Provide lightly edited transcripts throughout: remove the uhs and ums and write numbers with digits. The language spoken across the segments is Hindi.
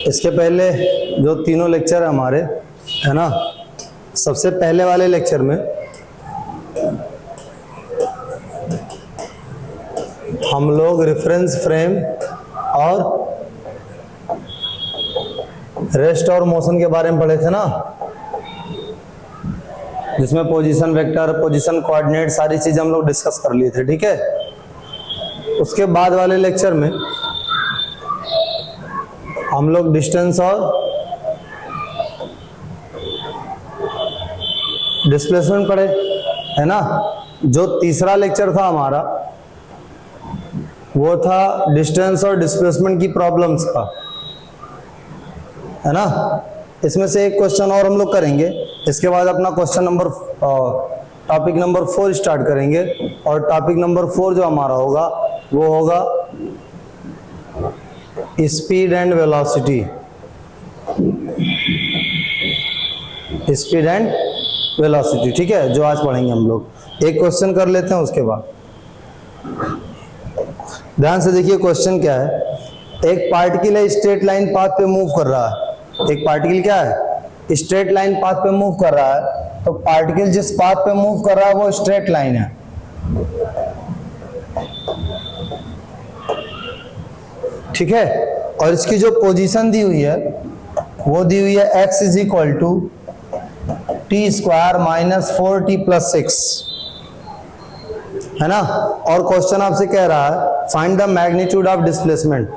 इसके पहले जो तीनों लेक्चर है हमारे, है ना, सबसे पहले वाले लेक्चर में हम लोग रेफरेंस फ्रेम और रेस्ट और मोशन के बारे में पढ़े थे ना, जिसमें पोजीशन वेक्टर, पोजीशन कोऑर्डिनेट, सारी चीजें हम लोग डिस्कस कर लिए थे। ठीक है, उसके बाद वाले लेक्चर में हम लोग डिस्टेंस और डिस्प्लेसमेंट पढ़े, है ना। जो तीसरा लेक्चर था हमारा वो था डिस्टेंस और डिस्प्लेसमेंट की प्रॉब्लम्स का, है ना। इसमें से एक क्वेश्चन और हम लोग करेंगे, इसके बाद अपना question number topic number 4 start करेंगे। और टॉपिक नंबर 4 जो हमारा होगा वो होगा speed and velocity. Speed and velocity, ठीक है, जो आज पढ़ेंगे हम लोग। एक क्वेश्चन कर लेते हैं, उसके बाद ध्यान से देखिए क्वेश्चन क्या है। एक पार्टिकल है स्ट्रेट लाइन पाथ पे मूव कर रहा है। एक पार्टिकल क्या है, स्ट्रेट लाइन पाथ पे मूव कर रहा है। तो पार्टिकल जिस पाथ पे मूव कर रहा है वो स्ट्रेट लाइन है, ठीक है। और इसकी जो पोजीशन दी हुई है वो दी हुई है x is equal to T square minus 4t plus 6, है ना। और क्वेश्चन आपसे कह रहा है find the magnitude of displacement,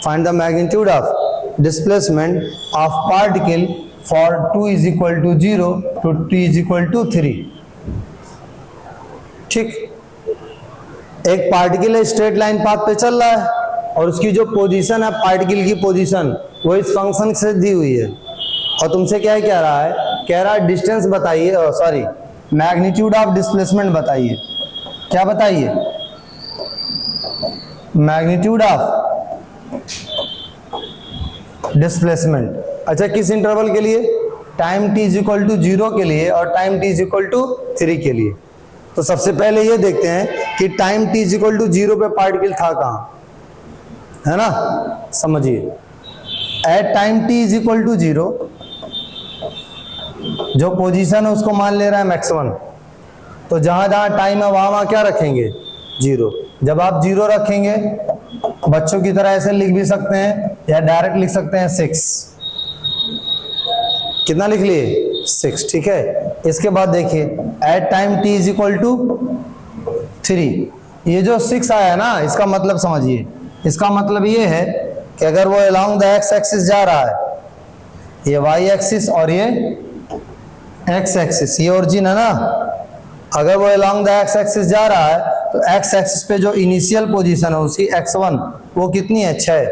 find the magnitude of displacement of particle for 2 is equal to 0 to t is equal to 3। ठीक, एक पार्टिकल है स्ट्रेट लाइन पाथ पे चल रहा है और उसकी जो पोजीशन है, पार्टिकल की पोजीशन, वो इस फंक्शन से दी हुई है। और तुमसे क्या कह रहा है, कह रहा है डिस्टेंस बताइए, सॉरी मैग्नीट्यूड ऑफ डिस्प्लेसमेंट बताइए। क्या बताइए, मैग्नीट्यूड ऑफ डिस्प्लेसमेंट। अच्छा, किस इंटरवल के लिए, time t is equal to 0 के लिए और time t is equal to 3 के लिए। तो सबसे पहले ये देखते हैं कि time t is equal to 0 पे पार्टिकल था कहां, है ना। समझिए, at time t is equal to 0 जो पोजीशन है उसको मान ले रहा है x1। तो जहां जहां टाइम है वहां वहां क्या रखेंगे, 0। जब आप 0 रखेंगे, बच्चों की तरह ऐसे लिख भी सकते हैं या डायरेक्ट लिख सकते हैं 6। कितना लिख लिए, 6, ठीक है। इसके बाद देखिए at time t is equal to 3, ये जो 6 आया ना, इसका मतलब समझिए, इसका मतलब ये है कि अगर वो अलोंग द एक्स एक्सिस जा रहा है, ये वाई एक्सिस और ये एक्स एक्सिस, ये ओरिजिन है ना। अगर वो अलोंग द एक्स एक्सिस जा रहा है तो एक्स एक्सिस पे जो इनिशियल पोजीशन है उसकी x1 वो कितनी है, 6।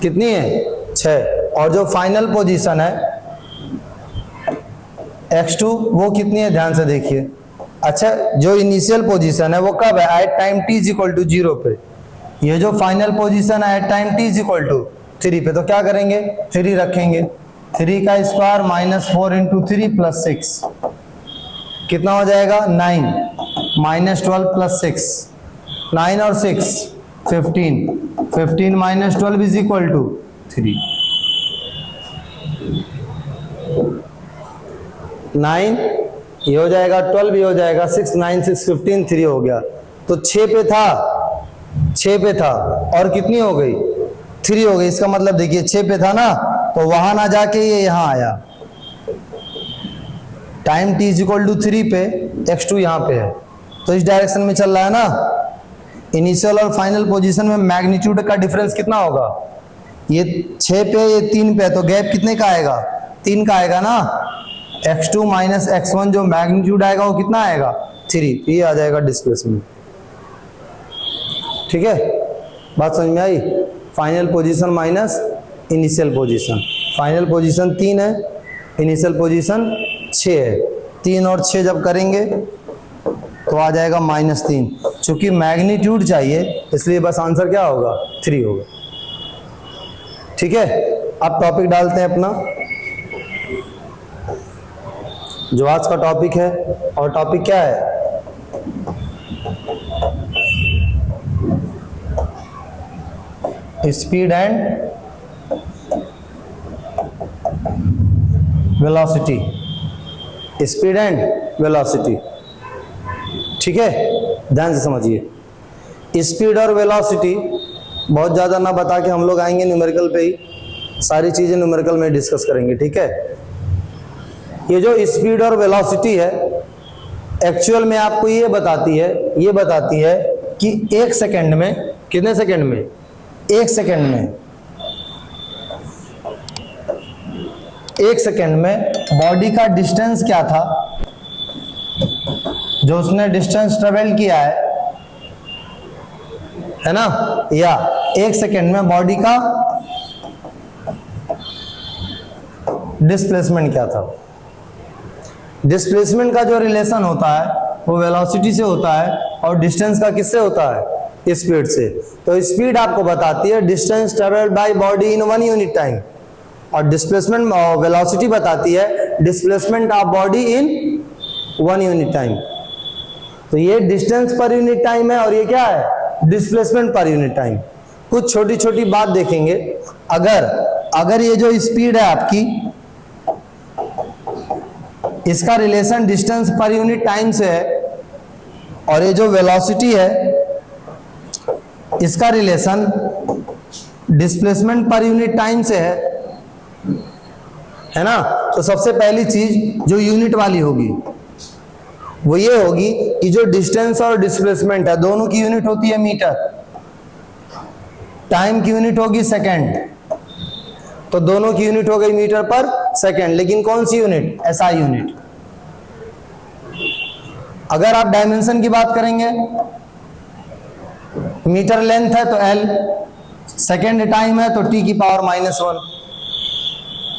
कितनी है, 6। और जो फाइनल पोजीशन है x2 वो कितनी है, ध्यान से देखिए। अच्छा, जो इनिशियल पोजीशन है वो कब है, at time t is equal to 0 पे। ये जो फाइनल पोजीशन है at time t is equal to 3 पे। तो क्या करेंगे, 3 रखेंगे, 3 का स्क्वायर माइनस 4 इंटू 3 प्लस 6, कितना हो जाएगा, 9 माइनस 12 प्लस 6, 9 और 6 15, 15 माइनस 12 इज इक्वल टू 3, 9 ये हो जाएगा, 12 ये हो जाएगा, 6 9 6 15 3 हो गया। तो 6 पे था, 6 पे था और कितनी हो गई, 3 हो गई। इसका मतलब देखिए 6 पे था ना, तो वहां ना जाके ये यहां आया। Time t is equal to 3 पे x2 यहाँ पे है, तो इस डायरेक्शन में चल रहा है ना। इनिशियल और फाइनल पोजीशन में मैग्नीट्यूड का डिफरेंस कितना होगा, ये 6 पे ये 3 पे, तो गैप कितने का आएगा, 3 का आएगा ना। x2 माइनस x1 जो मैग्नीट्यूड आएगा वो कितना आएगा, 3। ये आ जाएगा डिस्प्लेसमेंट, ठीक है। बात समझ में आई, final position minus initial position. Final position 3 है, इनिशियल पोजीशन 6 है। 3 और 6 जब करेंगे तो आ जाएगा -3। चूंकि मैग्नीट्यूड चाहिए इसलिए बस आंसर क्या होगा, 3 होगा, ठीक है। अब टॉपिक डालते हैं अपना, जो आज का टॉपिक है। और टॉपिक क्या है, speed and velocity, speed and velocity. ठीक है, ध्यान से समझिए। स्पीड और वेलोसिटी बहुत ज़्यादा ना बता के हम लोग आएंगे न्यूमेरिकल पे ही, सारी चीज़ें न्यूमेरिकल में डिस्कस करेंगे। ठीक है, ये जो स्पीड और वेलोसिटी है एक्चुअल में आपको ये बताती है कि एक सेकंड में, कितने सेकंड में, एक सेकंड में बॉडी का डिस्टेंस क्या था, जो उसने डिस्टेंस ट्रेवल किया है ना, या एक सेकंड में बॉडी का डिस्प्लेसमेंट क्या था। डिस्प्लेसमेंट का जो रिलेशन होता है वो वेलोसिटी से होता है और डिस्टेंस का किससे होता है, स्पीड से। तो स्पीड आपको बताती है distance travelled by body in 1 unit time, और डिस्प्लेसमेंट वेलोसिटी बताती है displacement of body in 1 unit time. तो ये डिस्टेंस पर यूनिट टाइम है और ये क्या है, डिस्प्लेसमेंट पर यूनिट टाइम। कुछ छोटी छोटी बात देखेंगे। अगर ये जो स्पीड है आपकी, इसका relation distance per unit time से है, और ये जो वेलोसिटी है इसका relation displacement per unit time से है ना। तो सबसे पहली चीज जो यूनिट वाली होगी वो ये होगी कि जो डिस्टेंस और डिस्प्लेसमेंट है दोनों की यूनिट होती है मीटर, टाइम की यूनिट होगी सेकंड, तो दोनों की यूनिट हो गई मीटर पर सेकंड। लेकिन कौन सी यूनिट, एसआई यूनिट। अगर आप डायमेंशन की बात करेंगे, मीटर लेंथ है तो एल, सेकेंड टाइम है तो टी की पावर -1,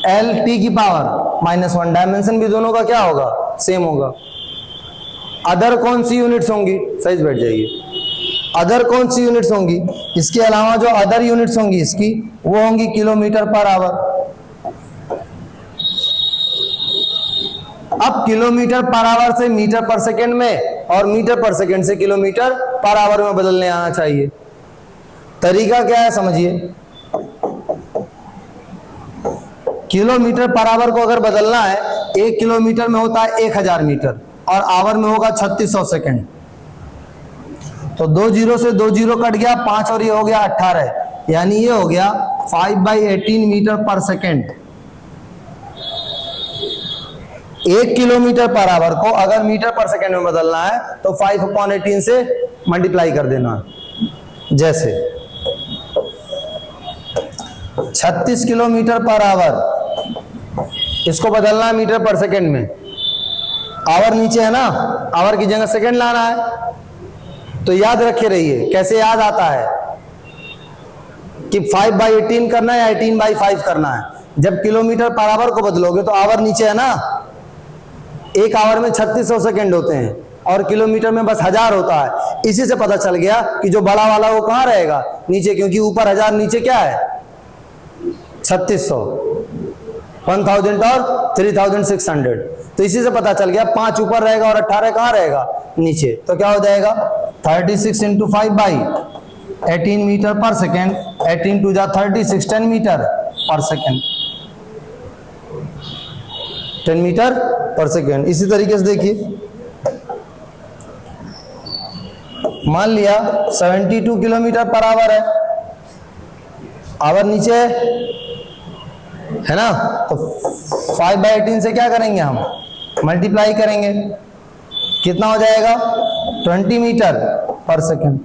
एल टी की पावर -1। डायमेंशन भी दोनों का क्या होगा, सेम होगा। अदर कौन सी यूनिट्स होंगी, सही बैठ जाइए, अदर कौन सी यूनिट्स होंगी, इसके अलावा जो अदर यूनिट्स होंगी इसकी, वो होंगी किलोमीटर पर आवर। अब किलोमीटर पर आवर से मीटर पर सेकंड में और मीटर पर सेकंड से किलोमीटर पर आवर में बदलने आना चाहिए। तरीका क्या है समझिए। किलोमीटर पर आवर को अगर बदलना है, 1 किलोमीटर में होता है 1000 मीटर और आवर में होगा 3600 सेकंड। तो 2 जीरो से 2 जीरो कट गया, 5 और ये हो गया 18, यानी ये हो गया 5/18 मीटर पर सेकंड। 1 किलोमीटर पर आवर को अगर मीटर पर सेकंड में बदलना है तो 5/18 से मल्टीप्लाई कर देना। जैसे 36 किलोमीटर पर आवर, इसको बदलना है मीटर पर सेकंड में, आवर नीचे है ना, आवर की जगह सेकंड लाना है। तो याद रखे रहिए, कैसे याद आता है कि 5/18 करना है या 18/5 करना है। जब किलोमीटर पर आवर को बदलोगे तो आवर नीचे है ना, 1 आवर में 3600 सेकंड होते हैं और किलोमीटर में बस 1000 होता है। इसी से पता चल गया कि जो बड़ा वाला वो कहाँ रहेगा, नीचे, क्योंकि ऊपर 1000 नीचे क्या है 3600, 1000 और 3600। तो इसी से पता चल गया 5 ऊपर रहेगा और 18 कहाँ रहेगा, नीचे। तो क्या हो जाएगा 36 × 5/18 मीटर पर सेकेंड, 18 2 जा 36, 10 मीटर पर सेकेंड, 10 मीटर पर सेकेंड। इसी तरीके से देखिए, मान लिया 72 किलोमीटर पर आवर है, आवर नीचे है ना, तो 5/18 से क्या करेंगे हम, मल्टीप्लाई करेंगे, कितना हो जाएगा 20 मीटर पर सेकेंड।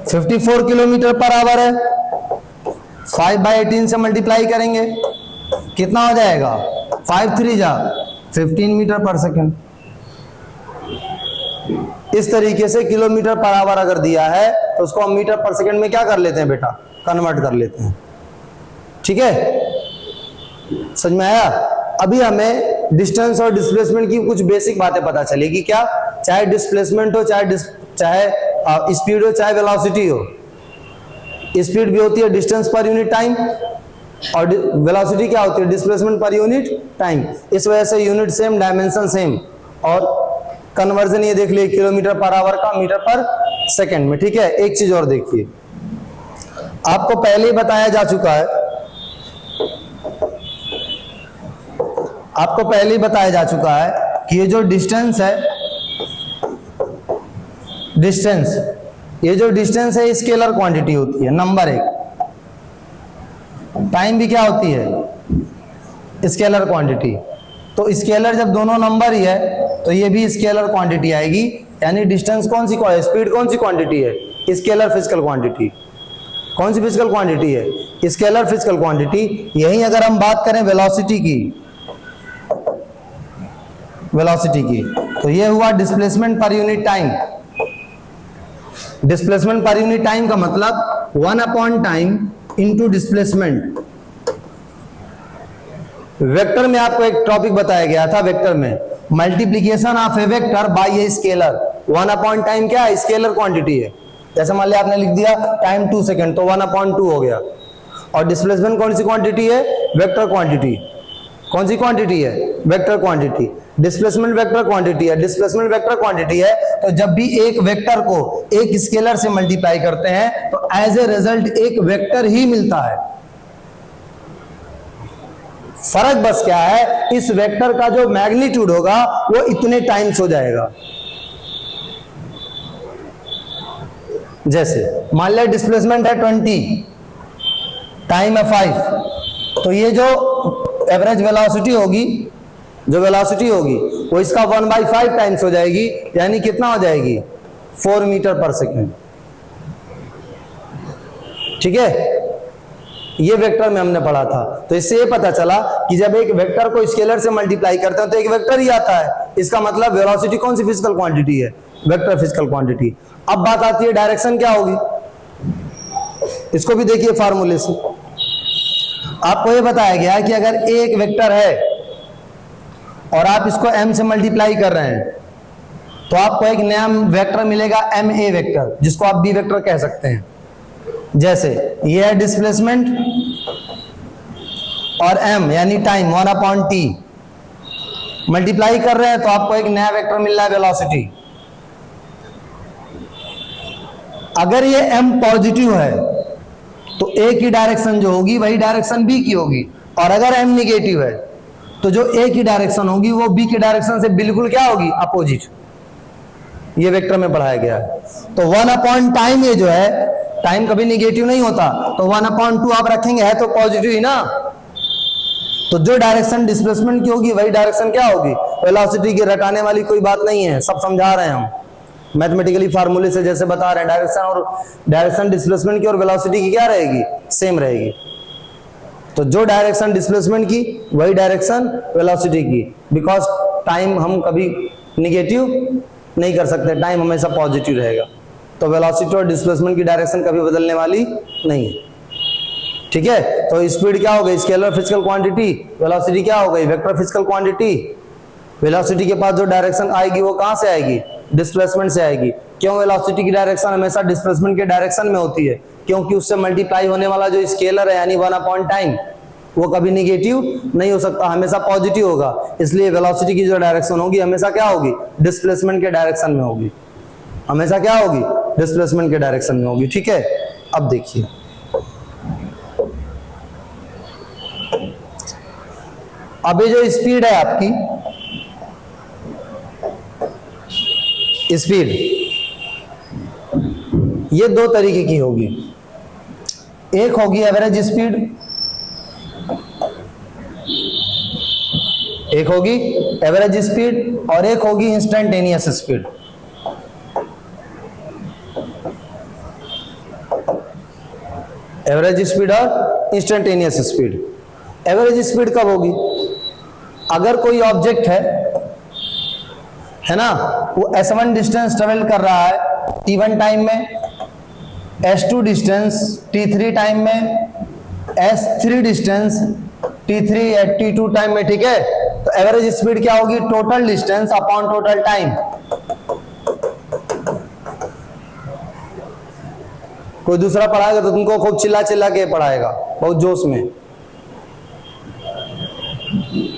54 किलोमीटर पर आवर है, 5/18 से मल्टीप्लाई करेंगे, कितना हो जाएगा 5 3 जा 15 मीटर पर सेकेंड। इस तरीके से किलोमीटर पर आवर अगर दिया है तो उसको हम मीटर पर सेकेंड में क्या कर लेते हैं बेटा, कन्वर्ट कर लेते हैं। ठीक है, समझ में आया। अभी हमें डिस्टेंस और डिस्प्लेसमेंट की कुछ बेसिक बातें पता चलेगी। क्या, चाहे डिस्प्लेसमेंट हो, चाहे स्पीड हो, चाहे वेलोसिटी हो। स्पीड भी होती है डिस्टेंस पर यूनिट टाइम और वेलोसिटी क्या होती है, डिस्प्लेसमेंट पर यूनिट टाइम। इस वजह से यूनिट सेम, डायमेंशन सेम, और कन्वर्जन ये देख लिए किलोमीटर पर आवर का मीटर पर सेकंड में। ठीक है, एक चीज और देखिए, आपको पहले ही बताया जा चुका है आपको पहले ही बताया जा चुका है कि ये जो डिस्टेंस है, डिस्टेंस, ये जो डिस्टेंस है स्केलर क्वांटिटी होती है, नंबर एक। टाइम भी क्या होती है, स्केलर क्वांटिटी। तो स्केलर जब दोनों नंबर ही है तो ये भी स्केलर क्वांटिटी आएगी, यानी डिस्टेंस कौन सी, स्पीड कौन सी क्वांटिटी है, स्केलर फिजिकल क्वांटिटी। कौन सी फिजिकल क्वांटिटी है, स्केलर फिजिकल क्वांटिटी। यही अगर हम बात करें वेलोसिटी की, वेलोसिटी की, तो ये हुआ displacement per unit time. Displacement per unit time का मतलब 1 टाइम इंटू डिस्प्लेसमेंट। वेक्टर में आपको एक टॉपिक बताया गया था, वेक्टर में multiplication of A vector by a scalar. 1 time क्या है, स्केलर क्वांटिटी है। जैसे मान लिया आपने लिख दिया टाइम 2 सेकंड, तो 1/2 हो गया। और डिस्प्लेसमेंट कौन सी क्वांटिटी है, वेक्टर क्वांटिटी। कौन सी क्वांटिटी है, vector quantity. Displacement vector quantity है, डिस्प्लेसमेंट वेक्टर क्वांटिटी है। तो जब भी एक वेक्टर को एक स्केलर से मल्टीप्लाई करते हैं तो एज ए रिजल्ट एक वेक्टर ही मिलता है। फर्क बस क्या है, इस वेक्टर का जो मैग्नीट्यूड होगा वो इतने टाइम्स हो जाएगा। जैसे मान लिया डिस्प्लेसमेंट है 20, टाइम है 5, तो ये जो एवरेज वेलोसिटी होगी, जो वेलोसिटी होगी वो इसका 1/5 टाइम्स हो जाएगी, यानी कितना हो जाएगी, 4 मीटर पर सेकेंड। ठीक है, ये वेक्टर में हमने पढ़ा था। तो इससे ये पता चला कि जब एक वेक्टर को स्केलर से मल्टीप्लाई करते हैं तो एक वेक्टर ही आता है। इसका मतलब वेलोसिटी कौन सी फिजिकल क्वांटिटी है, वेक्टर फिजिकल क्वांटिटी। अब बात आती है डायरेक्शन क्या होगी, इसको भी देखिए फार्मूले से। आपको ये बताया गया है कि अगर एक वेक्टर है और आप इसको m से मल्टीप्लाई कर रहे हैं तो आपको एक नया वेक्टर मिलेगा ma वेक्टर, जिसको आप b वेक्टर कह सकते हैं। जैसे ये है डिस्प्लेसमेंट और m यानी टाइम 1/t, मल्टीप्लाई कर रहे हैं तो आपको एक नया वेक्टर मिल रहा है वेलोसिटी। अगर ये m पॉजिटिव है तो a की डायरेक्शन जो होगी वही डायरेक्शन b की होगी, और अगर m निगेटिव है तो जो a की डायरेक्शन होगी वो b की डायरेक्शन से बिल्कुल क्या होगी, अपोजिट। ये वेक्टर में पढ़ाया गया है। तो 1/टाइम ये जो है, टाइम कभी निगेटिव नहीं होता, तो 1/2 आप रखेंगे, है तो पॉजिटिव ही ना। तो जो डायरेक्शन डिस्प्लेसमेंट की होगी वही डायरेक्शन क्या होगी, वेलोसिटी की। रटाने वाली कोई बात नहीं है, सब समझा रहे हैं हम मैथमेटिकली फार्मूले से, जैसे बता रहे हैं। डायरेक्शन डिस्प्लेसमेंट की और वेलोसिटी की क्या रहेगी, सेम रहेगी। तो जो डायरेक्शन डिस्प्लेसमेंट की वही डायरेक्शन वेलोसिटी की, बिकॉज टाइम हम कभी निगेटिव नहीं कर सकते, टाइम हमेशा पॉजिटिव रहेगा। तो वेलोसिटी और डिस्प्लेसमेंट की डायरेक्शन कभी बदलने वाली नहीं है। ठीक है, तो स्पीड क्या हो गई, स्केलर फिजिकल क्वांटिटी। वेलोसिटी क्या हो गई, वेक्टर फिजिकल क्वांटिटी। वेलोसिटी के पास जो डायरेक्शन आएगी वो कहां से आएगी, डिस्प्लेसमेंट से आएगी। क्यों, वेलोसिटी की डायरेक्शन हमेशा डिस्प्लेसमेंट के डायरेक्शन में होती है, क्योंकि उससे मल्टीप्लाई होने वाला जो स्केलर है यानी 1/टाइम वो कभी निगेटिव नहीं हो सकता, हमेशा पॉजिटिव होगा। इसलिए वेलोसिटी की जो डायरेक्शन होगी हमेशा क्या होगी, डिस्प्लेसमेंट के डायरेक्शन में होगी। हमेशा क्या होगी, डिस्प्लेसमेंट के डायरेक्शन में होगी। ठीक है, अब देखिए अब ये जो स्पीड है आपकी, स्पीड ये दो तरीके की होगी। एक होगी एवरेज स्पीड, एक होगी एवरेज स्पीड और एक होगी इंस्टेंटेनियस स्पीड। एवरेज स्पीड और इंस्टेंटेनियस स्पीड। एवरेज स्पीड कब होगी, अगर कोई ऑब्जेक्ट है ना, वो s1 डिस्टेंस ट्रेवल कर रहा है t1 टाइम में, s2 डिस्टेंस t3 टाइम में, s3 डिस्टेंस t3 या t2 टाइम में। ठीक है, तो एवरेज स्पीड क्या होगी, total distance upon total time. कोई दूसरा पढ़ाएगा तो तुमको खूब चिल्ला चिल्ला के पढ़ाएगा, बहुत जोश में।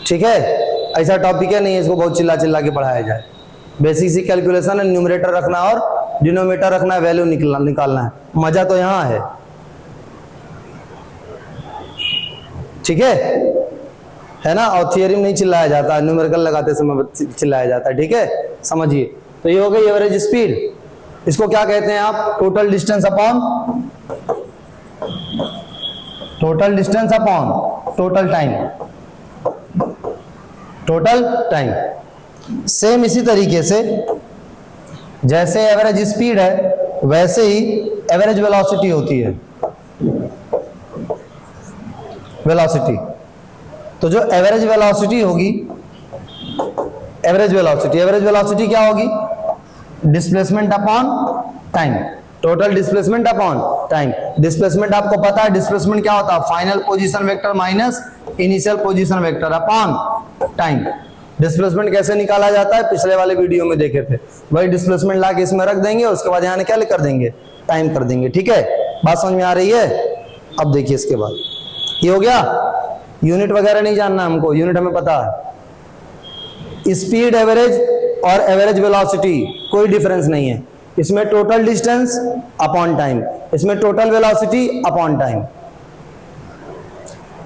ठीक है, ऐसा टॉपिक है नहीं इसको बहुत चिल्ला चिल्ला के पढ़ाया जाए। बेसिक सी कैलकुलेशन है, न्यूमरेटर रखना और डिनोमिनेटर रखना है, वैल्यू निकालना है। मजा तो यहां है। ठीक है ना, और थियरी में नहीं चिल्लाया जाता, न्यूमेरिकल लगाते समय चिल्लाया जाता है, ठीक है, समझिए। तो ये हो गई एवरेज स्पीड। इसको क्या कहते हैं आप? Total distance upon total time, total time. Same इसी तरीके से जैसे एवरेज स्पीड है वैसे ही एवरेज वेलोसिटी होती है, वेलोसिटी। तो जो एवरेज वेलोसिटी होगी, एवरेज वेलोसिटी क्या होगी? Displacement upon time, total displacement upon time. Displacement आपको पता है, डिस्प्लेसमेंट क्या होता है? Final position vector minus initial position vector upon time. Displacement कैसे निकाला जाता है पिछले वाले वीडियो में देखे थे, वही डिस्प्लेसमेंट लाके इसमें रख देंगे, उसके बाद यहाँ क्या कर देंगे? टाइम कर देंगे, ठीक है। बात समझ में आ रही है? अब देखिए इसके बाद ये हो गया। यूनिट वगैरह नहीं जानना हमको, यूनिट हमें पता है। स्पीड एवरेज और एवरेज वेलोसिटी कोई डिफरेंस नहीं है, इसमें टोटल डिस्टेंस अपॉन टाइम, इसमें total velocity upon time.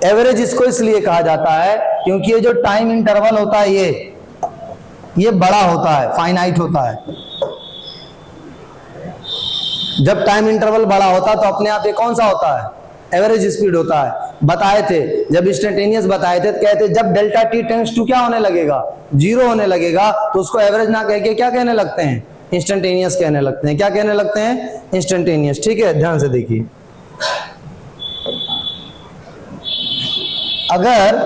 Average इसको इसलिए कहा जाता है क्योंकि ये जो टाइम इंटरवल होता है ये बड़ा होता है, फाइनाइट होता है। जब टाइम इंटरवल बड़ा होता है तो अपने आप ये कौन सा होता है? एवरेज स्पीड होता है। बताए थे जब इंस्टेंटेनियस बताए थे, कहते जब डेल्टा टी टेंड्स टू क्या होने लगेगा? 0 होने लगेगा, तो उसको एवरेज ना कह के क्या कहने लगते हैं? इंस्टेंटेनियस कहने लगते हैं। क्या कहने लगते हैं? इंस्टेंटेनियस, ठीक है। ध्यान से देखिए, अगर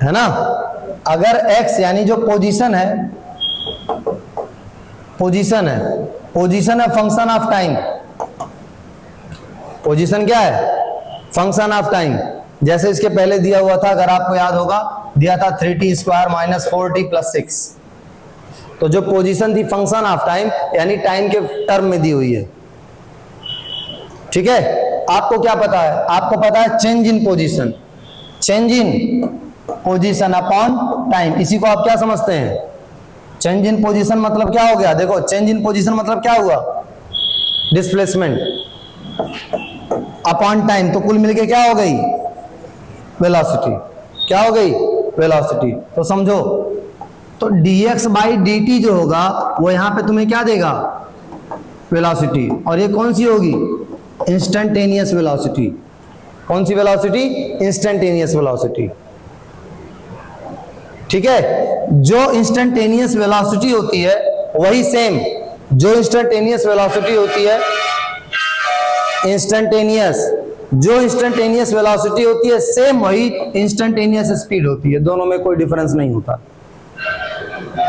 है ना, अगर x यानी जो पोजीशन है फंक्शन ऑफ टाइम। पोजीशन क्या है? Function of time. जैसे इसके पहले दिया हुआ था, अगर आपको याद होगा, दिया था 3t square minus 4t plus 6। तो जो पोजीशन थी फंक्शन ऑफ टाइम यानी टाइम के टर्म में दी हुई है, ठीक है। आपको क्या पता है? आपको पता है change in position upon time. इसी को आप क्या समझते हैं? चेंज इन पोजीशन मतलब क्या हो गया? देखो, चेंज इन पोजीशन मतलब क्या हुआ? डिस्प्लेसमेंट अपॉन टाइम, तो कुल मिलके क्या हो गई? वेलोसिटी। क्या हो गई? वेलोसिटी। तो समझो, तो dx बाई dt जो होगा वो यहां पे तुम्हें क्या देगा? वेलोसिटी। और ये कौन सी होगी? Instantaneous velocity. कौन सी वेलोसिटी? इंस्टेंटेनियस वेलोसिटी, ठीक है। जो इंस्टेंटेनियस वेलोसिटी होती है वही सेम, जो इंस्टेंटेनियस वेलोसिटी होती है, जो इंस्टेंटेनियस वेलोसिटी होती है सेम वही इंस्टेंटेनियस स्पीड होती है। दोनों में कोई डिफरेंस नहीं होता,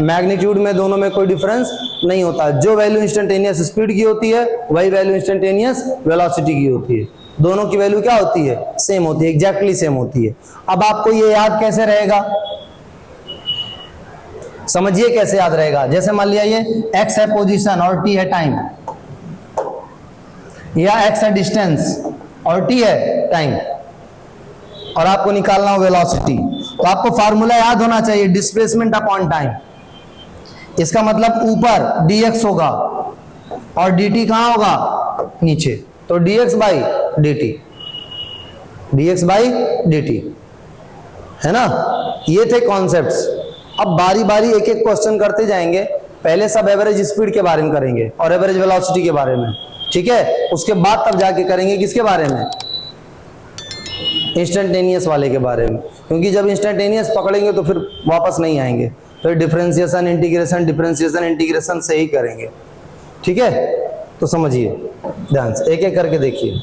मैग्नीट्यूड में दोनों में कोई डिफरेंस नहीं होता। जो वैल्यू इंस्टेंटेनियस स्पीड की होती है वही वैल्यू इंस्टेंटेनियस वेलोसिटी की होती है। दोनों की वैल्यू क्या होती है? सेम होती है, एग्जैक्टली सेम होती है। अब आपको ये याद कैसे रहेगा? समझिए कैसे याद रहेगा। जैसे मान लिया ये x है पोजीशन और t है टाइम, या x है डिस्टेंस और t है टाइम, और आपको निकालना हो वेलोसिटी। तो आपको फार्मूला याद होना चाहिए, डिस्प्लेसमेंट अपॉन टाइम। इसका मतलब ऊपर dx होगा और dt कहां होगा? नीचे। तो dx बाई dt, है ना। ये थे कॉन्सेप्ट्स। अब बारी बारी एक एक क्वेश्चन करते जाएंगे। पहले सब एवरेज स्पीड के बारे में करेंगे और एवरेज वेलोसिटी के बारे में, ठीक है। उसके बाद तब जाके करेंगे किसके बारे में? इंस्टेंटेनियस वाले के बारे में, क्योंकि जब इंस्टेंटेनियस पकड़ेंगे तो फिर वापस नहीं आएंगे। तो डिफरेंशिएशन इंटीग्रेशन से ही करेंगे, ठीक है। तो समझिए ध्यान से, एक एक करके देखिए।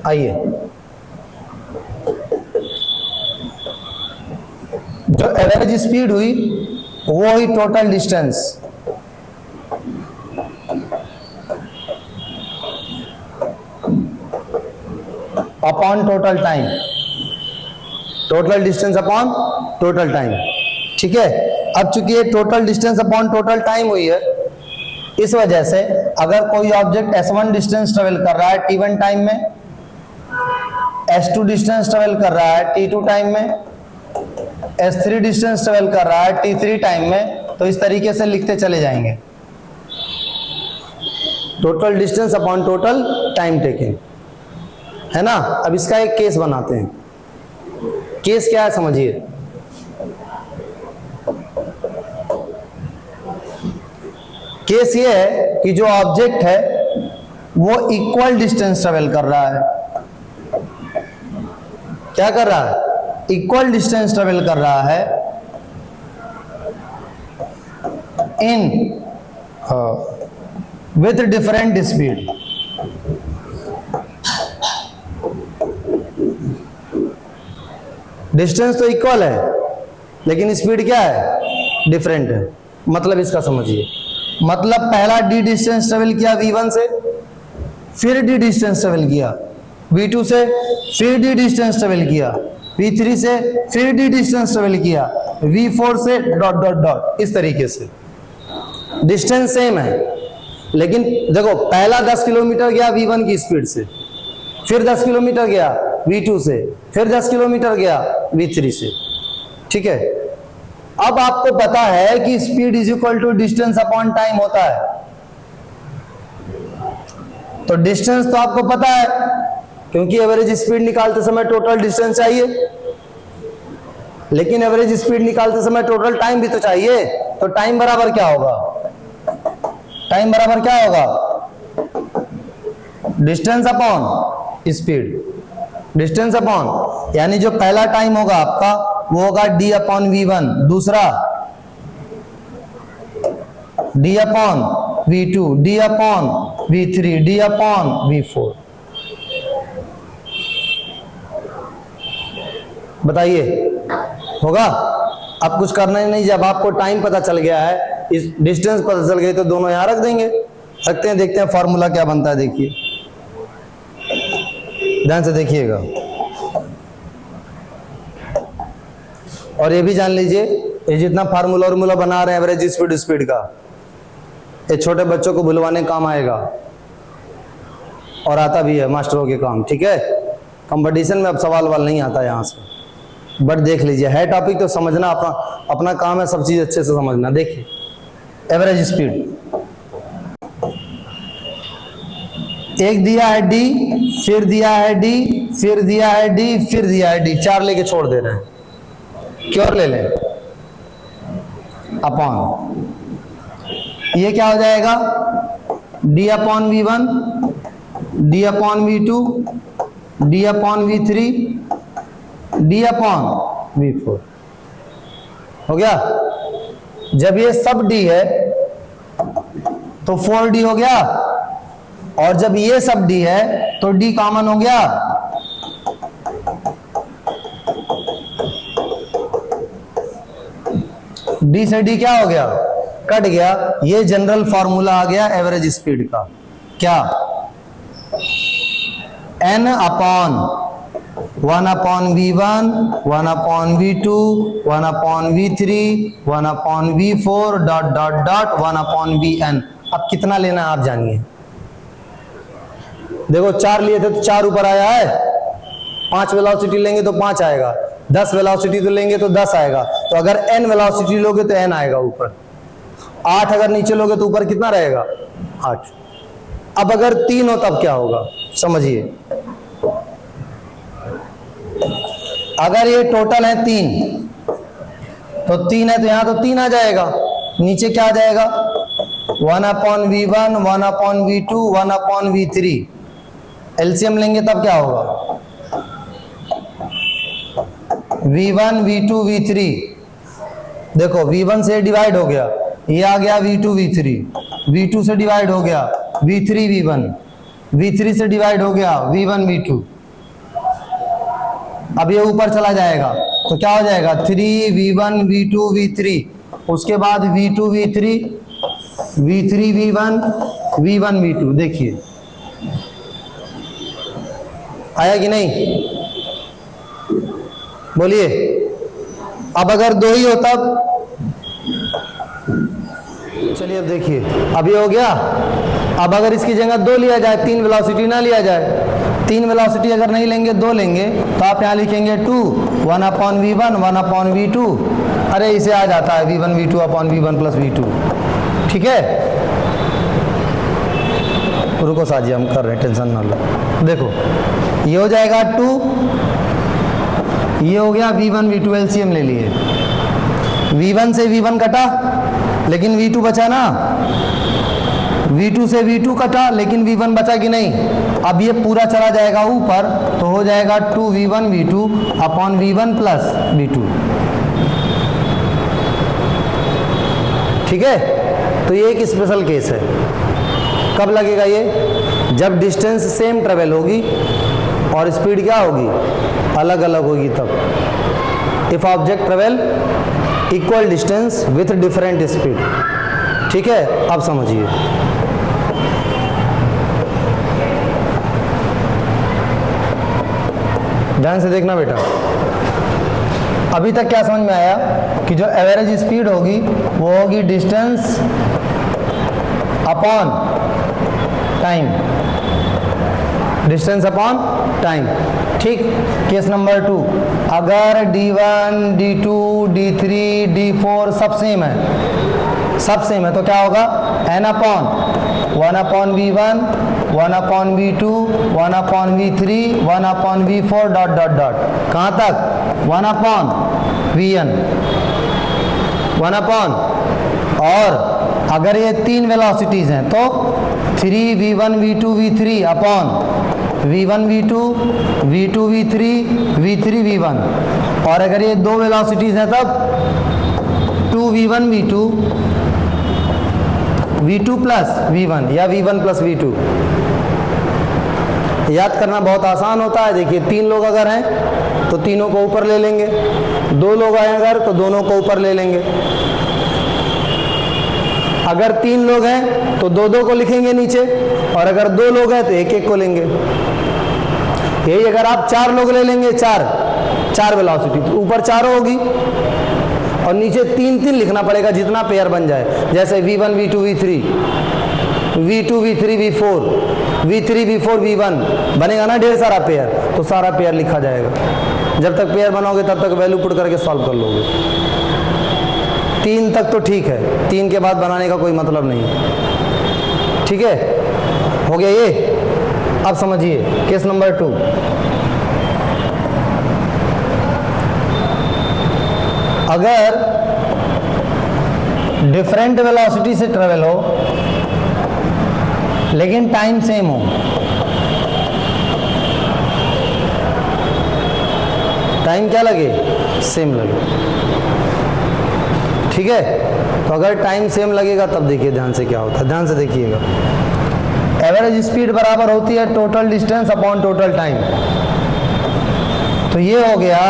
आइए, जो एवरेज स्पीड हुई वो ही total distance upon total time, total distance upon total time, ठीक है। अब चूंकि ये total distance upon total time हुई है, इस वजह से अगर कोई ऑब्जेक्ट s1 डिस्टेंस ट्रेवल कर रहा है t1 टाइम में, s2 डिस्टेंस ट्रेवल कर रहा है t2 टाइम में, s3 डिस्टेंस ट्रेवल कर रहा है t3 टाइम में, तो इस तरीके से लिखते चले जाएंगे। Total distance upon total time taken, है ना। अब इसका एक केस बनाते हैं। केस क्या है समझिए। केस ये है कि जो ऑब्जेक्ट है वो इक्वल डिस्टेंस ट्रेवल कर रहा है। क्या कर रहा है? इक्वल डिस्टेंस ट्रेवल कर रहा है in with different speed. Distance तो इक्वल है लेकिन स्पीड क्या है? डिफरेंट है। मतलब इसका समझिए, मतलब पहला डी डिस्टेंस ट्रेवल किया v1 से, फिर डी डिस्टेंस ट्रेवल किया v2 से, फिर डी डिस्टेंस ट्रेवल किया v3 से, फिर डी डिस्टेंस ट्रेवल किया v4 से, डॉट डॉट डॉट, इस तरीके से। डिस्टेंस सेम है लेकिन देखो पहला 10 किलोमीटर गया v1 की स्पीड से, फिर 10 किलोमीटर गया v2 से, फिर 10 किलोमीटर गया v3 से। ठीक है। अब आपको पता है कि speed is equal to distance upon time होता है, तो डिस्टेंस तो आपको पता है क्योंकि एवरेज स्पीड निकालते समय टोटल डिस्टेंस चाहिए, लेकिन एवरेज स्पीड निकालते समय टोटल टाइम भी तो चाहिए। तो टाइम बराबर क्या होगा? टाइम बराबर क्या होगा? Distance upon speed. Distance upon, यानी जो पहला टाइम होगा आपका वो होगा d अपॉन v1, दूसरा d upon v2, d upon v3, d upon v4। बताइए होगा? अब कुछ करना ही नहीं, जब आपको टाइम पता चल गया है, इस डिस्टेंस पता चल गई, तो दोनों यहां रख देंगे। रखते हैं, देखते हैं फॉर्मूला क्या बनता है। देखिए ध्यान से देखिएगा और ये भी जान लीजिए, ये जितना फार्मूला बना रहे हैं एवरेज स्पीड का, ये छोटे बच्चों को भुलवाने काम आएगा और आता भी है मास्टरों के काम। ठीक है। कंपटीशन में अब सवाल नहीं आता यहां से, बट देख लीजिए है टॉपिक तो समझना, अपना काम है सब चीज अच्छे से समझना। देखिए एवरेज स्पीड एक दिया है d, फिर दिया है d, फिर दिया है d, फिर दिया है d, 4 लेके छोड़ दे रहे हैं। क्यों ले लें? अपॉन, ये क्या हो जाएगा? d upon v1, d upon v2, d upon v3, d upon v4। हो गया? जब ये सब d है तो 4d हो गया, और जब ये सब d है तो d कॉमन हो गया। d से d क्या हो गया? कट गया। ये जनरल फॉर्मूला आ गया एवरेज स्पीड का। क्या? n upon 1 upon v1, 1 upon v2, 1 upon v3, 1 upon v4, dot dot dot 1 upon vn। अब कितना लेना है आप जानिए। देखो 4 लिए थे तो 4 ऊपर आया है, 5 वेलोसिटी लेंगे तो 5 आएगा, 10 वेलोसिटी तो लेंगे तो 10 आएगा। तो अगर n वेलोसिटी लोगे तो n आएगा ऊपर, 8 अगर नीचे लोगे तो ऊपर कितना रहेगा? 8। अब अगर 3 हो तब क्या होगा समझिए। अगर ये टोटल है 3 तो 3 है तो यहां तो 3 आ जाएगा, नीचे क्या आ जाएगा? 1 upon v1, 1 upon v2, 1 upon v3। LCM लेंगे तब क्या होगा? v1, v2, v3। देखो v1 से डिवाइड हो गया, ये आ गया v2, v3, v2 से डिवाइड हो गया v3, v1, v3 से डिवाइड हो गया v1, v2। अब ये ऊपर चला जाएगा तो क्या हो जाएगा? 3 v1, v2, v3, उसके बाद v2, v3, v3, v1, v1, v2। देखिए आया कि नहीं? बोलिए। अब अगर 2 ही हो तब? चलिए अब देखिए, अब ये हो गया। अब अगर इसकी जगह 2 लिया जाए, 3 वेलोसिटी ना लिया जाए, 3 वेलोसिटी अगर नहीं लेंगे 2 लेंगे तो आप यहाँ लिखेंगे 2, 1 अपॉन v1, 1 अपॉन v2। अरे इसे आ जाता है v1, v2 upon v1 plus v2। ठीक है। रुको साजी, हम कर रहे हैं, टेंशन ना लो। देखो ये हो जाएगा 2, ये हो गया V1 V2 एलसीएम ले लिए, V1 से V1 कटा लेकिन V2 बचा ना, V2 से V2 कटा लेकिन V1 बचा कि नहीं। अब ये पूरा चला जाएगा ऊपर, तो हो जाएगा 2V1 V2 upon V1 plus V2। ठीक है, तो ये एक स्पेशल केस है। कब लगेगा ये? जब डिस्टेंस सेम ट्रेवल होगी और स्पीड क्या होगी, अलग अलग होगी तब। If object travel equal distance with different speed. ठीक है, अब समझिए। ध्यान से देखना बेटा, अभी तक क्या समझ में आया कि जो एवरेज स्पीड होगी वो होगी distance upon time, distance upon time. ठीक, केस नंबर 2, अगर D1 D2 D3 D4 सब सेम है, सब सेम है, तो क्या होगा, n upon 1 upon V1 1 upon V2 1 upon V3 1 upon V4 dot dot dot, कहाँ तक, 1 अपॉन Vn 1 अपॉन, और अगर ये 3 वेलोसिटीज हैं तो 3V1 V2 V3 upon V1 V2 V2 V3 V3 V1, और अगर ये 2 वेलोसिटीज हैं तब 2V1 V2 V2 plus V1 या V1 प्लस V2। याद करना बहुत आसान होता है। देखिए 3 लोग अगर हैं तो तीनों को ऊपर ले लेंगे, 2 लोग आए अगर तो दोनों को ऊपर ले लेंगे, अगर 3 लोग हैं तो 2-2 को लिखेंगे नीचे, और अगर 2 लोग हैं तो 1-1 को लेंगे। यही अगर आप 4 लोग ले लेंगे, 4 वेलोसिटी, तो ऊपर 4 होगी और नीचे 3-3 लिखना पड़ेगा जितना पेयर बन जाए। जैसे V1 V2 V3 V2 V3 V4 V3 V4 V1 बनेगा ना ढेर सारा पेयर, तो सारा पेयर लिखा जाएगा। जब तक पेयर बनाओगे तब तक वैल्यू पुट करके सॉल्व कर लोगे। 3 तक तो ठीक है, 3 के बाद बनाने का कोई मतलब नहीं। ठीक है, हो गया ये। अब समझिए केस नंबर 2, अगर डिफरेंट वेलोसिटी से ट्रेवल हो लेकिन टाइम सेम हो, टाइम क्या लगे, सेम लगे। ठीक है, तो अगर टाइम सेम लगेगा तब देखिए ध्यान से क्या होता है, ध्यान से देखिएगा। एवरेज स्पीड बराबर होती है total distance upon total time. तो ये हो गया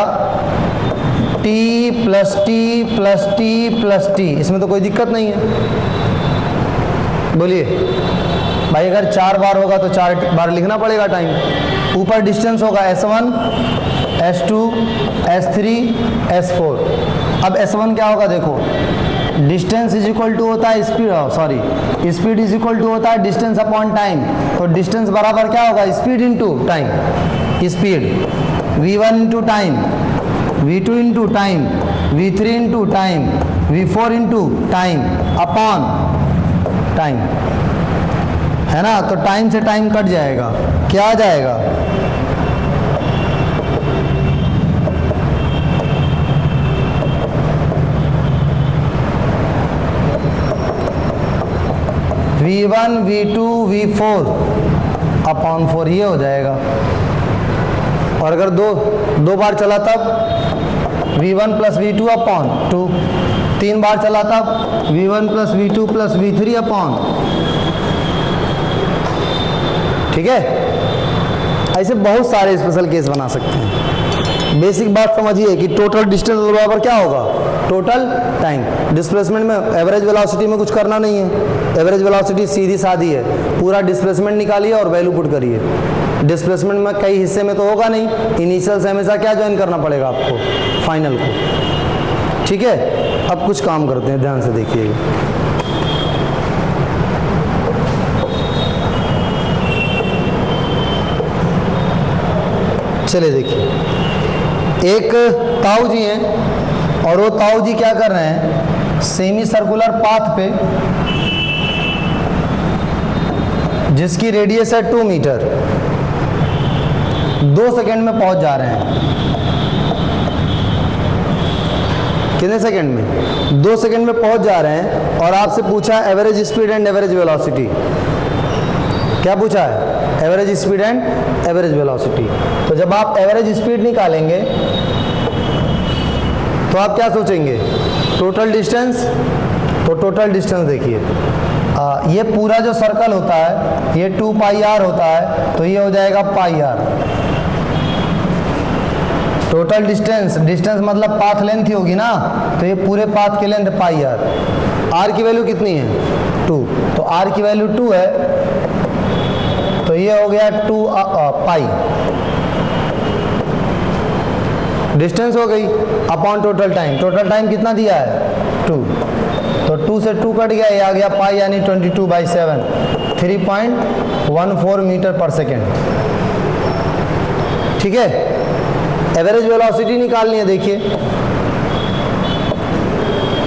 t plus T plus T plus T, इसमें तो कोई दिक्कत नहीं है। बोलिए भाई, अगर 4 बार होगा तो 4 बार लिखना पड़ेगा टाइम। ऊपर डिस्टेंस होगा S1 S2 S3 S4। अब S1 क्या होगा, देखो डिस्टेंस इज इक्वल टू होता है speed, sorry speed is equal to होता है डिस्टेंस अपॉन टाइम। तो डिस्टेंस बराबर क्या होगा, speed into time. Speed V1 into time, V2 into time, V3 into time, V4 into time upon time, है ना। तो टाइम से टाइम कट जाएगा, क्या आ जाएगा, V1 V2 V4 अपॉन 4, ये हो जाएगा। और अगर दो बार चला तब V1 प्लस V2 अपॉन 2, 3 बार चला तब V1 plus V2 plus V3 upon. ठीक है, ऐसे बहुत सारे स्पेशल केस बना सकते हैं। बेसिक बात समझिए कि टोटल डिस्टेंस बराबर क्या होगा, टोटल टाइम। डिस्प्लेसमेंट में एवरेज वेलोसिटी में कुछ करना नहीं है, एवरेज वेलोसिटी सीधी सादी है। पूरा डिस्प्लेसमेंट निकालिए और वैल्यू पुट करिए। डिस्प्लेसमेंट में कई हिस्से में तो होगा नहीं, इनिशियल से हमेशा क्या ज्वाइन करना पड़ेगा आपको, फाइनल को। ठीक है, अब कुछ काम करते हैं, ध्यान से देखिएगा। चलिए देखिए, एक ताऊ जी हैं और वो ताऊ जी क्या कर रहे हैं, सेमी सर्कुलर पाथ पे जिसकी रेडियस है 2 मीटर, 2 सेकंड में पहुंच जा रहे हैं। कितने सेकंड में? 2 सेकंड में पहुंच जा रहे हैं। और आपसे पूछा average speed and average velocity. क्या पूछा है? Average speed and average velocity. तो जब आप एवरेज स्पीड निकालेंगे तो आप क्या सोचेंगे? Total distance. तो टोटल डिस्टेंस देखिए, ये पूरा जो सर्कल होता है ये 2 पाई आर होता है, तो ये हो जाएगा पाई आर। टोटल डिस्टेंस, डिस्टेंस मतलब पाथ लेंथ ही होगी ना, तो ये पूरे पाथ की लेंथ पाई आर। आर की वैल्यू कितनी है? 2। तो आर की वैल्यू 2 है, तो ये हो गया 2 पाई। डिस्टेंस हो गई upon total time. Total time कितना दिया है? 2। तो 2 से 2 कट गया, ये आ गया पाई यानी 22/7, 3.14 मीटर पर सेकेंड। ठीक है, एवरेज वेलोसिटी निकालनी है। देखिए,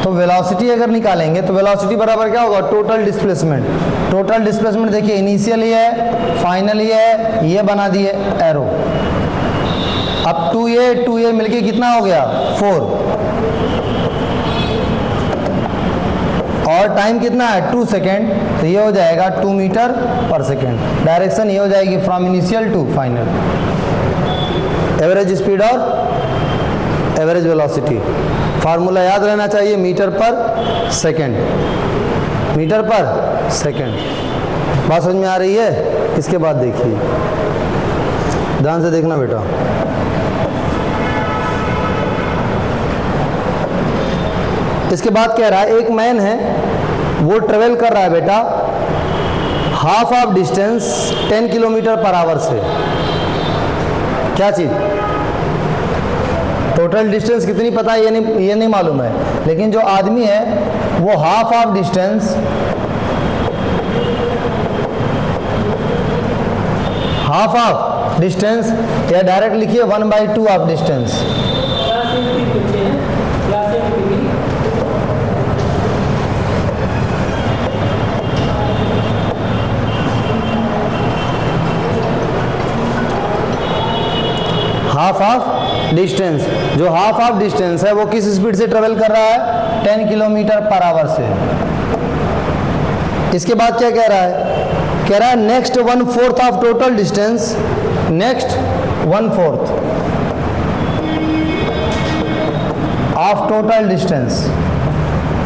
तो वेलोसिटी अगर निकालेंगे तो वेलोसिटी बराबर क्या होगा? Total displacement. टोटल डिस्प्लेसमेंट देखिए, इनिशियल ये है, फाइनल ये है, ये बना दिए एरो। अब 2a मिलके कितना हो गया? 4। और टाइम कितना है? 2 सेकेंड, तो ये हो जाएगा 2 मीटर पर सेकेंड। डायरेक्शन ये हो जाएगी from initial to final. Average speed और एवरेज वेलोसिटी, फार्मूला याद रहना चाहिए, मीटर पर सेकेंड। मीटर पर सेकेंड। बात समझ में आ रही है? इसके बाद देखिए, ध्यान से देखना बेटा। इसके बाद कह रहा है एक मैन है, वो ट्रेवल कर रहा है बेटा half of distance 10 kilometre per hour से। क्या चीज? टोटल डिस्टेंस कितनी पता है ये नहीं मालूम है, लेकिन जो आदमी है वो half of distance, half of distance या डायरेक्ट लिखिए 1/2 of distance. Half of distance, जो हाफ ऑफ डिस्टेंस है वो किस स्पीड से ट्रेवल कर रहा है? 10 किलोमीटर पर आवर से। इसके बाद क्या कह रहा है? कह रहा है next 1/4 of total distance, next 1/4 of total distance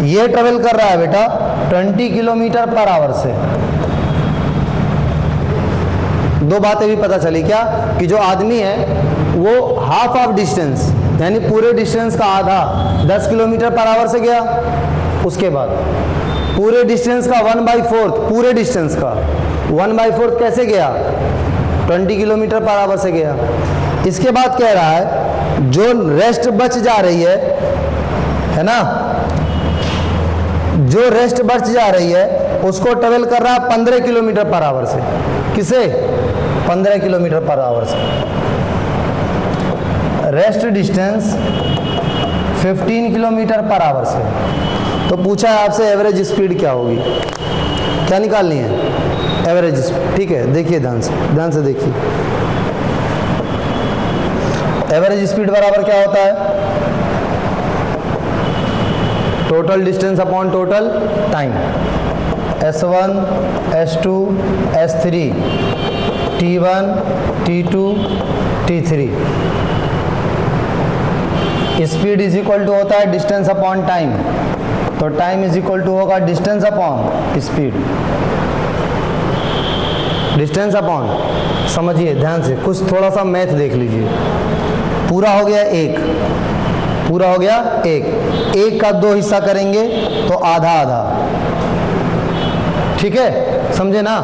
ये ट्रेवल कर रहा है बेटा 20 किलोमीटर पर आवर से। दो बातें भी पता चली क्या? कि जो आदमी है वो हाफ ऑफ डिस्टेंस यानी पूरे डिस्टेंस का आधा 10 किलोमीटर पर आवर से गया, उसके बाद पूरे डिस्टेंस का 1/4, पूरे डिस्टेंस का 1/4 कैसे गया? 20 किलोमीटर पर आवर से गया। इसके बाद कह रहा है जो रेस्ट बच जा रही है ना, जो रेस्ट बच जा रही है उसको ट्रेवल कर रहा है 15 किलोमीटर पर आवर से। किसे? 15 किलोमीटर पर आवर से। Rest distance 15 kilometre per hour से। तो पूछा है आपसे एवरेज स्पीड क्या होगी? क्या निकालनी है? Average speed. ठीक है, देखिए ध्यान से देखिए। एवरेज स्पीड बराबर क्या होता है? Total distance upon total time. S1, S2, S3, T1, T2, T3। Speed is equal to होता है डिस्टेंस अपॉन टाइम, तो टाइम इज इक्वल टू होगा distance upon speed. Distance upon, समझिए ध्यान से, कुछ थोड़ा सा मैथ देख लीजिए। पूरा हो गया 1, पूरा हो गया 1 का 2 हिस्सा करेंगे तो आधा आधा। ठीक है, समझे ना?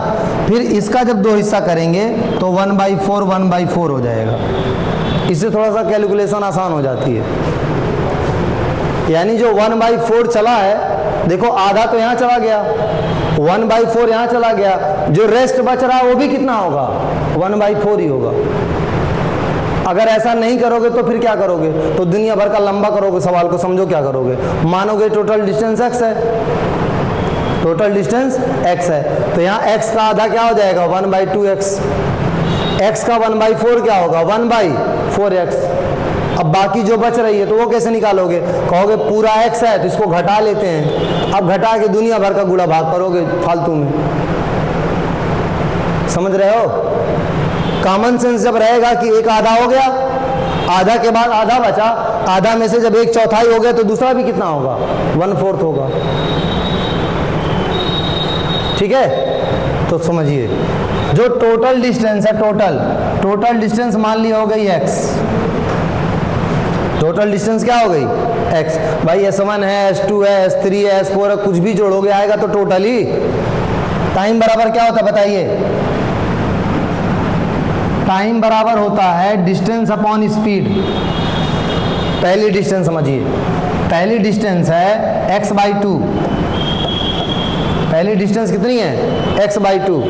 फिर इसका जब 2 हिस्सा करेंगे तो 1/4 हो जाएगा। इससे थोड़ा सा कैलकुलेशन आसान हो जाती है। यानी जो 1/4 चला है, देखो आधा तो यहाँ चला गया, 1/4 यहाँ चला गया, जो रेस्ट बच रहा है वो भी कितना होगा? 1/4 ही होगा। अगर ऐसा नहीं करोगे तो फिर क्या करोगे? तो दुनिया भर का लंबा करोगे सवाल को। समझो क्या करोगे? मानोगे टोटल डिस्टेंस x है, टोटल डिस्टेंस x है, तो यहाँ x का आधा क्या हो जाएगा 1/2x, x का 1/4 क्या होगा 1/4x। अब बाकी जो बच रही है तो वो कैसे निकालोगे, कहोगे पूरा x है तो इसको घटा लेते हैं, अब घटा के दुनिया भर का गुणा भाग करोगे फालतू में, समझ रहे हो। कॉमन सेंस जब रहेगा कि एक आधा हो गया, आधा के बाद आधा बचा, आधा में से जब 1/4 हो गया तो दूसरा भी कितना होगा 1/4 होगा, ठीक है। तो समझिए जो टोटल डिस्टेंस है, टोटल डिस्टेंस मान ली हो गई x, टोटल डिस्टेंस क्या हो गई x। भाई S1 है, S2 है, S3 है, S4 है, कुछ भी जोड़ोगे आएगा तो टोटल ही। टाइम बराबर क्या होता है बताइए, टाइम बराबर होता है डिस्टेंस अपॉन स्पीड। पहली डिस्टेंस समझिए, पहली डिस्टेंस है x/2, पहली डिस्टेंस कितनी है x/2,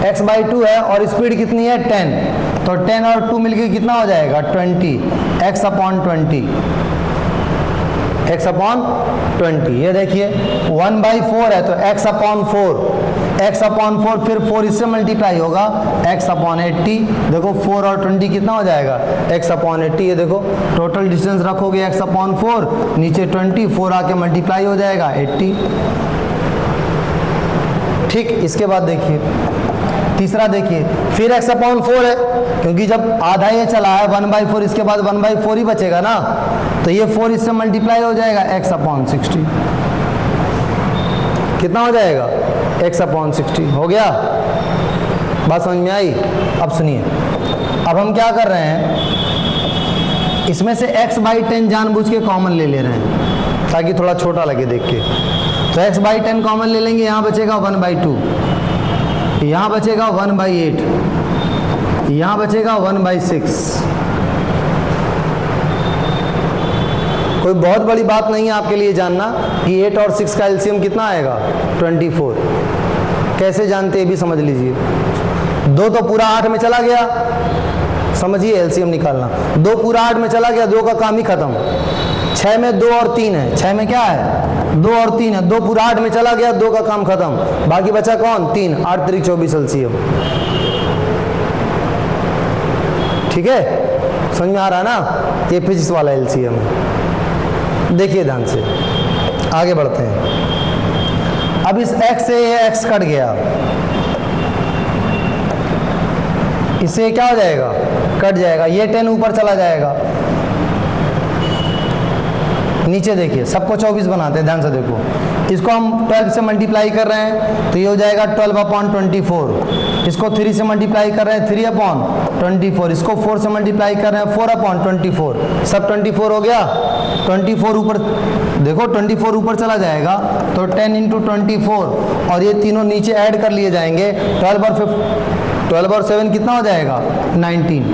x/2 है और स्पीड कितनी है 10, तो 10 और 2 मिलके कितना हो जाएगा 20, x/20, x/20। ये देखिए 1/4 है तो x/4 फिर 4 इससे मल्टीप्लाई होगा x/80। देखो 4 और 20 कितना हो जाएगा x/80। ये देखो टोटल डिस्टेंस रखोगे x/4, नीचे 20, 4 आके मल्टीप्लाई हो जाएगा 80। ठीक, इसके बाद देखिए तीसरा, देखिए फिर x/4 है, क्योंकि जब आधा ये चला है 1/4, इसके बाद 1/4 ही बचेगा ना, तो ये 4 इससे मल्टीप्लाई हो जाएगा x/60। कितना हो जाएगा x/60। हो गया, बात समझ में आई। अब सुनिए, अब हम क्या कर रहे हैं, इसमें से x/10 जानबूझ के कॉमन ले ले रहे हैं ताकि थोड़ा छोटा लगे देख के। तो x/10 कॉमन ले लेंगे, यहाँ बचेगा 1/2, यहाँ बचेगा 1/8, यहाँ बचेगा 1/6। कोई बहुत बड़ी बात नहीं है आपके लिए जानना कि 8 और 6 का एलसीएम कितना आएगा 24। कैसे जानते हैं भी समझ लीजिए। 2 तो पूरा 8 में चला गया, समझिए एलसीएम निकालना। 2 पूरा 8 में चला गया, 2 का काम ही खत्म। 6 में 2 और 3 है, 6 में क्या है 2 और 3 है, 2 पूरा 8 में चला गया, 2 का काम खत्म। बाकी बचा कौन 3, 8 3 24 एलसीएम। ठीक है, समझ में आ रहा है ना, ये फिजिक्स वाला एलसीएम है। देखिए ध्यान से आगे बढ़ते हैं। अब इस x से ये x कट गया, इससे क्या हो जाएगा कट जाएगा, ये 10 ऊपर चला जाएगा। नीचे देखिए, सबको 24 बनाते हैं, ध्यान से देखो। इसको हम 12 से मल्टीप्लाई कर रहे हैं तो ये हो जाएगा 12/24। इसको 3 से मल्टीप्लाई कर रहे हैं 3/24। इसको 4 से मल्टीप्लाई कर रहे हैं 4/24। सब 24 हो गया। 24 ऊपर देखो, 24 ऊपर चला जाएगा तो 10 × 24, और ये तीनों नीचे ऐड कर लिए जाएंगे। 12 और 7 कितना हो जाएगा 19।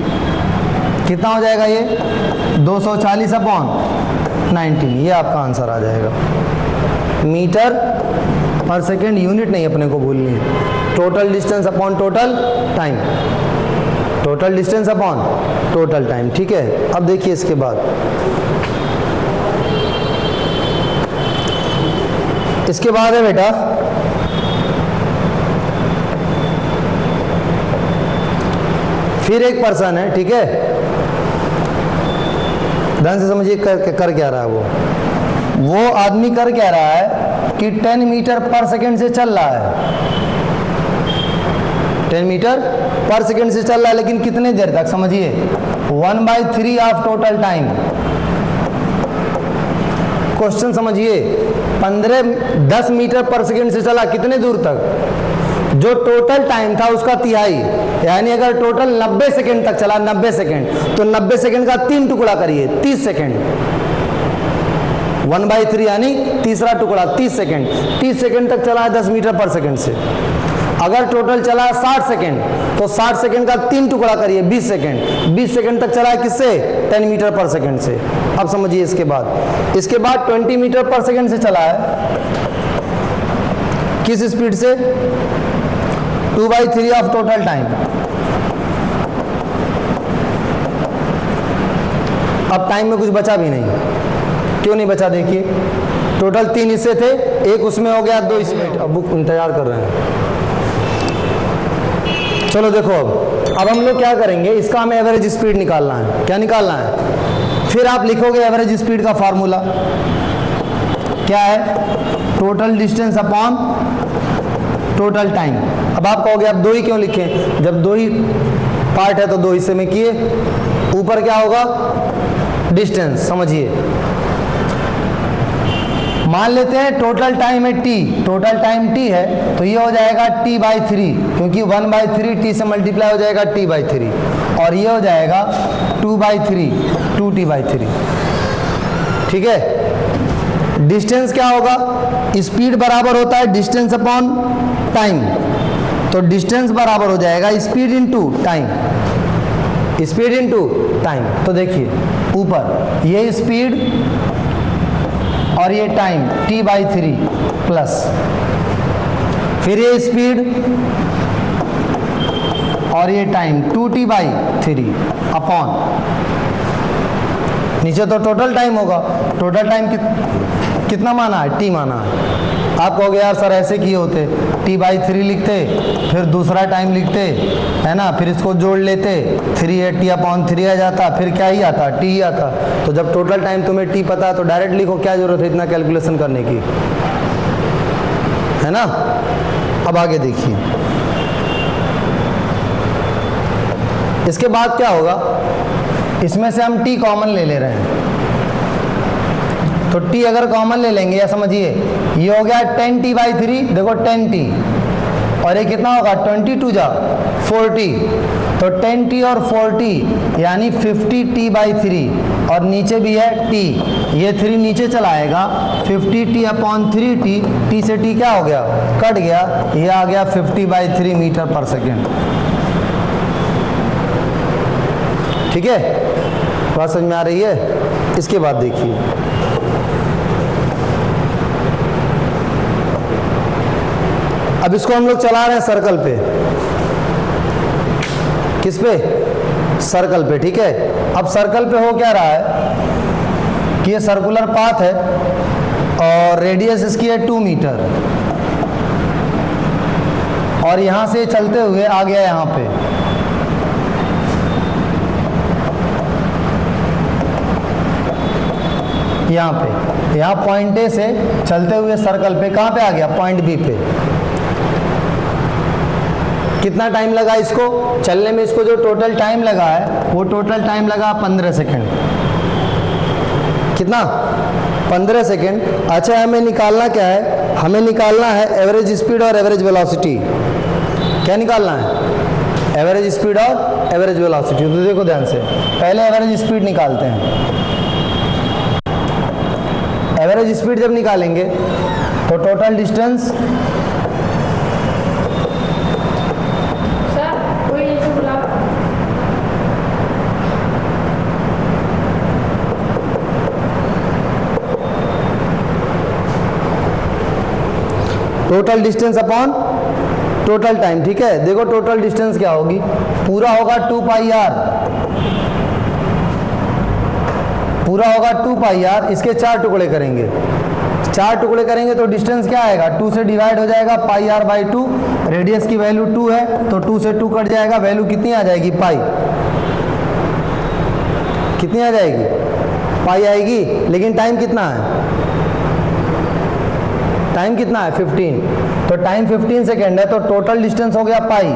कितना हो जाएगा ये 240/19। ये आपका आंसर आ जाएगा। मीटर पर सेकेंड यूनिट नहीं अपने को भूलनी है। Total distance upon total time, total distance upon total time. ठीक है, अब देखिए इसके बाद, इसके बाद है बेटा फिर एक पर्सन है। ठीक है, ध्यान से समझिए कर क्या रहा है वो आदमी कर क्या रहा है कि 10 मीटर पर सेकेंड से चल रहा है। 10 मीटर पर सेकेंड से चल रहा है, लेकिन कितने देर तक समझिए 1/3 ऑफ टोटल टाइम। क्वेश्चन समझिए, 10 मीटर पर सेकेंड से चला कितने दूर तक, जो टोटल टाइम था उसका तिहाई। यानी अगर टोटल 90 सेकेंड तक चला, 90 सेकेंड, तो 90 सेकेंड का 3 टुकड़ा करिए, 30 सेकेंड। 1/3 यानी तीसरा टुकड़ा 30 सेकेंड। 30 सेकेंड तक चला है 10 मीटर पर सेकेंड से। अगर टोटल चला है 60 सेकेंड, तो 60 सेकेंड का 3 टुकड़ा करिए, 20 सेकेंड। 20 सेकेंड तक चला है किससे 10 मीटर पर सेकेंड से। अब समझिए इसके बाद 20 मीटर पर सेकेंड से चला है, किस स्पीड से 2/3 ऑफ टोटल टाइम। अब टाइम में कुछ बचा भी नहीं। क्यों नहीं बचा, देखिए टोटल 3 हिस्से थे, एक उसमें हो गया, 2 इसमें। अब बुक इंतजार कर रहे हैं। चलो देखो, अब हम लोग क्या करेंगे, इसका हमें एवरेज स्पीड निकालना है। क्या निकालना है? फिर आप लिखोगे एवरेज स्पीड का फार्मूला क्या है, total distance upon total time. अब आप कहोगे अब 2 ही क्यों लिखें, जब 2 ही पार्ट है तो 2 हिस्से में किए। ऊपर क्या होगा, डिस्टेंस। समझिए, मान लेते हैं टोटल टाइम है t, टोटल टाइम t है तो ये हो जाएगा t/3, क्योंकि 1/3 t से मल्टीप्लाई हो जाएगा t/3, और ये हो जाएगा 2/3 2t/3। ठीक है। डिस्टेंस क्या होगा, स्पीड बराबर होता है डिस्टेंस अपॉन टाइम, तो डिस्टेंस बराबर हो जाएगा speed into time, speed into time. तो देखिए ऊपर ये स्पीड और ये टाइम t/3 प्लस, फिर ये स्पीड और ये टाइम 2t/3 अपॉन, नीचे तो टोटल टाइम होगा, टोटल टाइम कितना माना है, t माना है। आप कहोगे यार सर ऐसे किए होते, t/3 लिखते, फिर दूसरा टाइम लिखते, है ना, फिर इसको जोड़ लेते, 3t/3 आ जाता, फिर क्या ही आता, t ही आता। तो जब टोटल टाइम तुम्हें t पता है तो डायरेक्ट लिखो, क्या जरूरत है इतना कैलकुलेशन करने की, है ना। अब आगे देखिए, इसके बाद क्या होगा, इसमें से हम t कॉमन ले ले रहे हैं, तो t अगर कॉमन ले लेंगे, या समझिए ये हो गया 10t/3, देखो 10t, और ये कितना होगा 22 जा 40, तो 10t और 40 यानी 50t/3, और नीचे भी है t, ये 3 नीचे चला आएगा, 50t/3t, t से t क्या हो गया, कट गया, ये आ गया 50/3 मीटर पर सेकेंड। ठीक है, बात समझ में आ रही है। इसके बाद देखिए, अब इसको हम लोग चला रहे हैं सर्कल पे, किस पे, सर्कल पे। ठीक है, अब सर्कल पे हो क्या रहा है कि ये सर्कुलर पाथ है और रेडियस इसकी है 2 मीटर, और यहां से चलते हुए आ गया यहां पे, यहाँ पॉइंट ए से चलते हुए सर्कल पे कहां पे आ गया, पॉइंट बी पे। कितना टाइम लगा इसको चलने में, इसको जो टोटल टाइम लगा है वो टोटल टाइम लगा 15 सेकेंड। कितना, 15 सेकेंड। अच्छा, हमें निकालना क्या है, हमें निकालना है एवरेज स्पीड और एवरेज वेलोसिटी। क्या निकालना है, एवरेज स्पीड और एवरेज वेलोसिटी। तो देखो ध्यान से, पहले एवरेज स्पीड निकालते हैं। एवरेज स्पीड जब निकालेंगे तो total distance, total distance upon total time. ठीक है, देखो टोटल डिस्टेंस क्या होगी, पूरा होगा 2πr, पूरा होगा 2πr, इसके 4 टुकड़े करेंगे, 4 टुकड़े करेंगे तो डिस्टेंस क्या आएगा, 2 से डिवाइड हो जाएगा, πr/2, रेडियस की वैल्यू 2 है तो 2 से 2 कट जाएगा, वैल्यू कितनी आ जाएगी, पाई। कितनी आ जाएगी, पाई आएगी। लेकिन टाइम कितना है, टाइम कितना है 15, तो टाइम 15 सेकेंड है, तो टोटल डिस्टेंस हो गया पाई,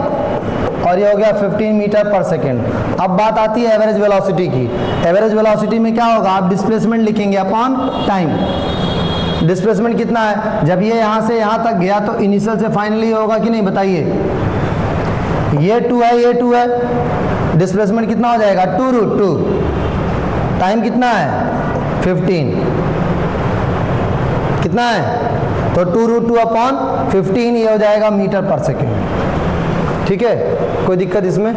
और ये हो गया 15 मीटर पर सेकेंड। अब बात आती है एवरेज वेलोसिटी की। एवरेज वेलोसिटी में क्या होगा, आप डिस्प्लेसमेंट लिखेंगे अपॉन टाइम। डिस्प्लेसमेंट कितना है, जब ये यहाँ से यहाँ तक गया तो इनिशियल से फाइनली होगा कि नहीं, बताइए। ये 2 है, ये 2 है, डिस्प्लेसमेंट कितना हो जाएगा 2√2। टाइम कितना है 15, कितना है, तो 2√2 अपॉन 15, ये हो जाएगा मीटर पर सेकेंड। ठीक है, कोई दिक्कत इसमें।